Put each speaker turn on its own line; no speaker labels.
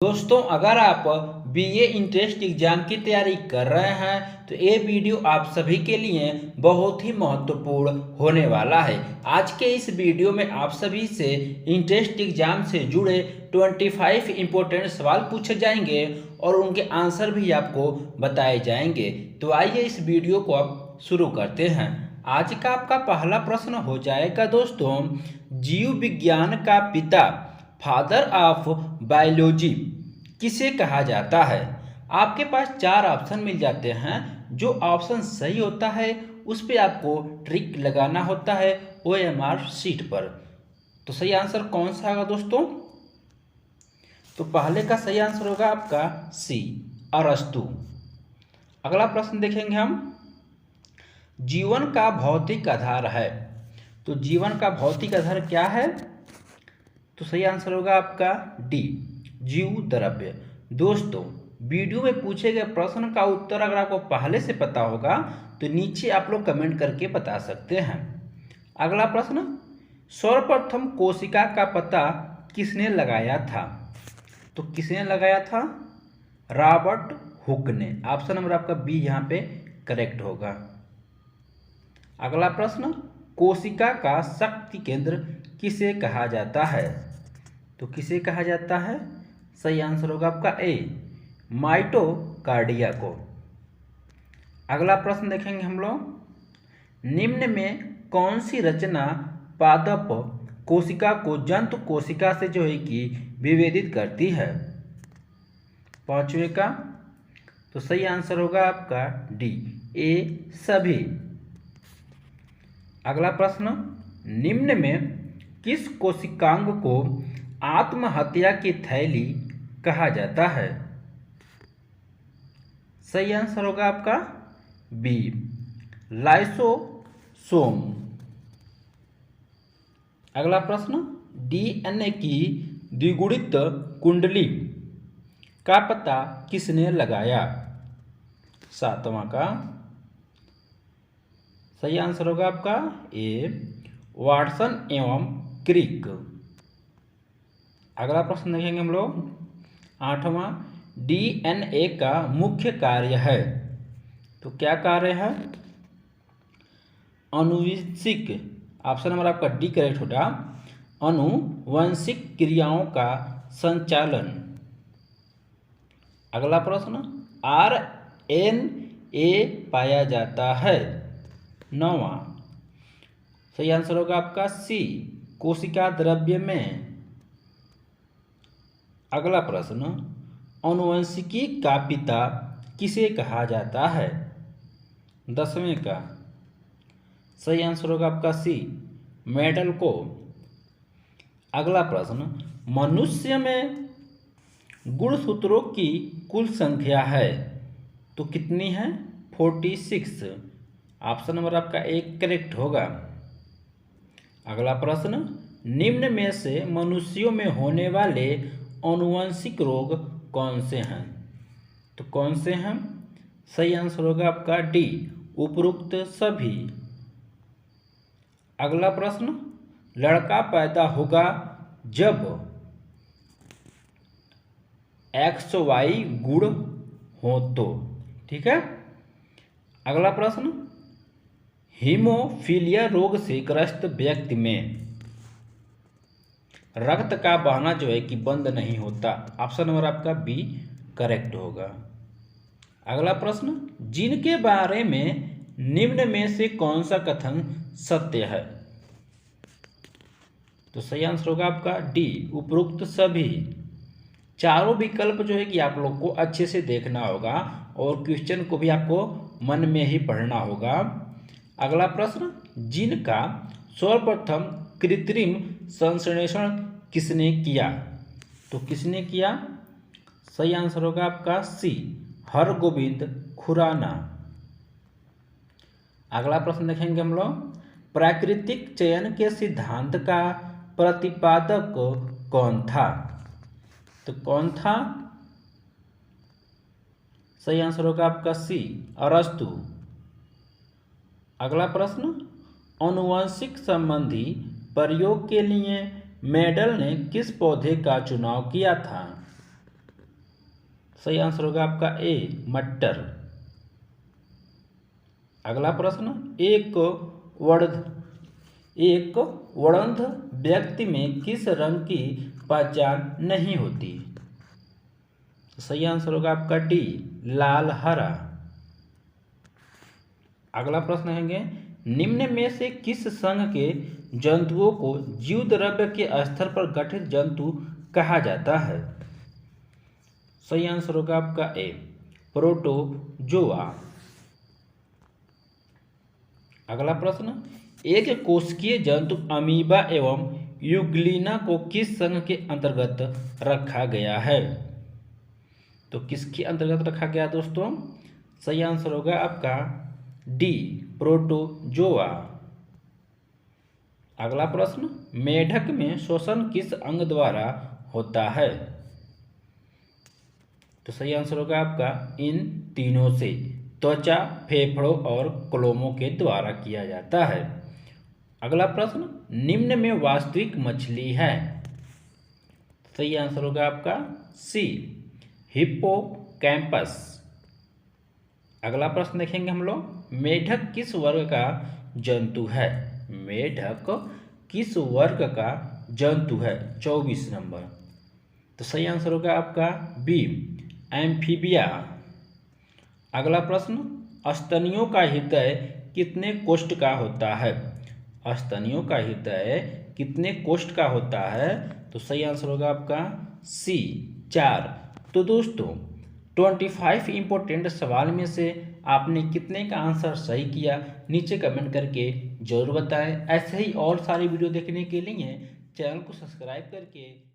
दोस्तों, अगर आप बीए इंट्रेंस एग्जाम की तैयारी कर रहे हैं तो ये वीडियो आप सभी के लिए बहुत ही महत्वपूर्ण होने वाला है। आज के इस वीडियो में आप सभी से इंट्रेंस एग्जाम से जुड़े 25 इंपॉर्टेंट सवाल पूछे जाएंगे और उनके आंसर भी आपको बताए जाएंगे। तो आइए इस वीडियो को अब शुरू करते हैं। आज का आपका पहला प्रश्न हो जाएगा दोस्तों, जीव विज्ञान का पिता, फादर ऑफ बायोलॉजी किसे कहा जाता है। आपके पास चार ऑप्शन मिल जाते हैं। जो ऑप्शन सही होता है उस पर आपको ट्रिक लगाना होता है OMR शीट पर। तो सही आंसर कौन सा होगा दोस्तों? तो पहले का सही आंसर होगा आपका सी, अरस्तु। अगला प्रश्न देखेंगे हम, जीवन का भौतिक आधार है। तो जीवन का भौतिक आधार क्या है? तो सही आंसर होगा आपका डी, जीव द्रव्य। दोस्तों, वीडियो में पूछे गए प्रश्न का उत्तर अगर आपको पहले से पता होगा तो नीचे आप लोग कमेंट करके बता सकते हैं। अगला प्रश्न, सर्वप्रथम कोशिका का पता किसने लगाया था? तो किसने लगाया था? रॉबर्ट हुक ने। ऑप्शन नंबर आपका बी यहाँ पे करेक्ट होगा। अगला प्रश्न, कोशिका का शक्ति केंद्र किसे कहा जाता है? तो किसे कहा जाता है? सही आंसर होगा आपका ए, माइटोकार्डिया को। अगला प्रश्न देखेंगे हम लोग, निम्न में कौन सी रचना पादप कोशिका को जंतु कोशिका से जो है कि विभेदित करती है? पांचवें का। तो सही आंसर होगा आपका डी, ए सभी। अगला प्रश्न, निम्न में किस कोशिकांग को आत्महत्या की थैली कहा जाता है? सही आंसर होगा आपका बी, लाइसोसोम। अगला प्रश्न, DNA की द्विगुणित कुंडली का पता किसने लगाया? सातवां का। सही आंसर होगा आपका ए, वाटसन एवं क्रिक। अगला प्रश्न देखेंगे हम लोग, आठवां, DNA का मुख्य कार्य है। तो क्या कार्य है? अनुवंशिक। ऑप्शन नंबर आपका डी करेक्ट होगा, अनुवंशिक क्रियाओं का संचालन। अगला प्रश्न, RNA पाया जाता है। नौवां, सही आंसर होगा आपका सी, कोशिका द्रव्य में। अगला प्रश्न, आनुवंशिकी का पिता किसे कहा जाता है? दसवें का। सही आंसर होगा आपका सी, मेंडल को। अगला प्रश्न, मनुष्य में गुणसूत्रों की कुल संख्या है तो कितनी है? 46। ऑप्शन नंबर आपका एक करेक्ट होगा। अगला प्रश्न, निम्न में से मनुष्यों में होने वाले आनुवंशिक रोग कौन से हैं? तो कौन से हैं? सही आंसर होगा आपका डी, उपरोक्त सभी। अगला प्रश्न, लड़का पैदा होगा जब XY गुण हो तो। ठीक है। अगला प्रश्न, हीमोफीलिया रोग से ग्रस्त व्यक्ति में रक्त का बहना जो है कि बंद नहीं होता। ऑप्शन नंबर आपका बी करेक्ट होगा। अगला प्रश्न, जिनके बारे में निम्न में से कौन सा कथन सत्य है? तो सही आंसर होगा आपका डी, उपरोक्त सभी। चारों विकल्प जो है कि आप लोग को अच्छे से देखना होगा और क्वेश्चन को भी आपको मन में ही पढ़ना होगा। अगला प्रश्न, जिनका सर्वप्रथम कृत्रिम संश्लेषण किसने किया? तो किसने किया? सही आंसर होगा आपका सी, हरगोविंद खुराना। अगला प्रश्न देखेंगे हम लोग, प्राकृतिक चयन के सिद्धांत का प्रतिपादक कौन था? तो कौन था? सही आंसर होगा आपका सी, अरस्तु। अगला प्रश्न, आनुवंशिक संबंधी प्रयोग के लिए मेंडल ने किस पौधे का चुनाव किया था? सही आंसर होगा आपका ए मटर। अगला प्रश्न, एक वड़ंद व्यक्ति में किस रंग की पहचान नहीं होती? सही आंसर होगा आपका डी लाल हरा। अगला प्रश्न है, निम्न में से किस संघ के जंतुओं को जीव द्रव्य के स्तर पर गठित जंतु कहा जाता है? सही आंसर होगा आपका ए प्रोटोजोआ। अगला प्रश्न, एक कोशिकीय जंतु अमीबा एवं यूग्लिना को किस संघ के अंतर्गत रखा गया है? तो किसके अंतर्गत रखा गया दोस्तों? सही आंसर होगा आपका डी प्रोटोजोआ। अगला प्रश्न, मेढक में श्वसन किस अंग द्वारा होता है? तो सही आंसर होगा आपका इन तीनों से, त्वचा, फेफड़ों और क्लोमों के द्वारा किया जाता है। अगला प्रश्न, निम्न में वास्तविक मछली है? सही आंसर होगा आपका सी हिप्पोकैम्पस। अगला प्रश्न देखेंगे हम लोग, मेढक किस वर्ग का जंतु है? मेढक किस वर्ग का जंतु है? 24 नंबर। तो सही आंसर होगा आपका बी एम्फीबिया। अगला प्रश्न, स्तनियों का हृदय कितने कोष्ठ का होता है? स्तनियों का हृदय कितने कोष्ठ का होता है? तो सही आंसर होगा आपका सी 4। तो दोस्तों 25 इंपॉर्टेंट सवाल में से आपने कितने का आंसर सही किया, नीचे कमेंट करके जरूर बताएं। ऐसे ही और सारी वीडियो देखने के लिए चैनल को सब्सक्राइब करके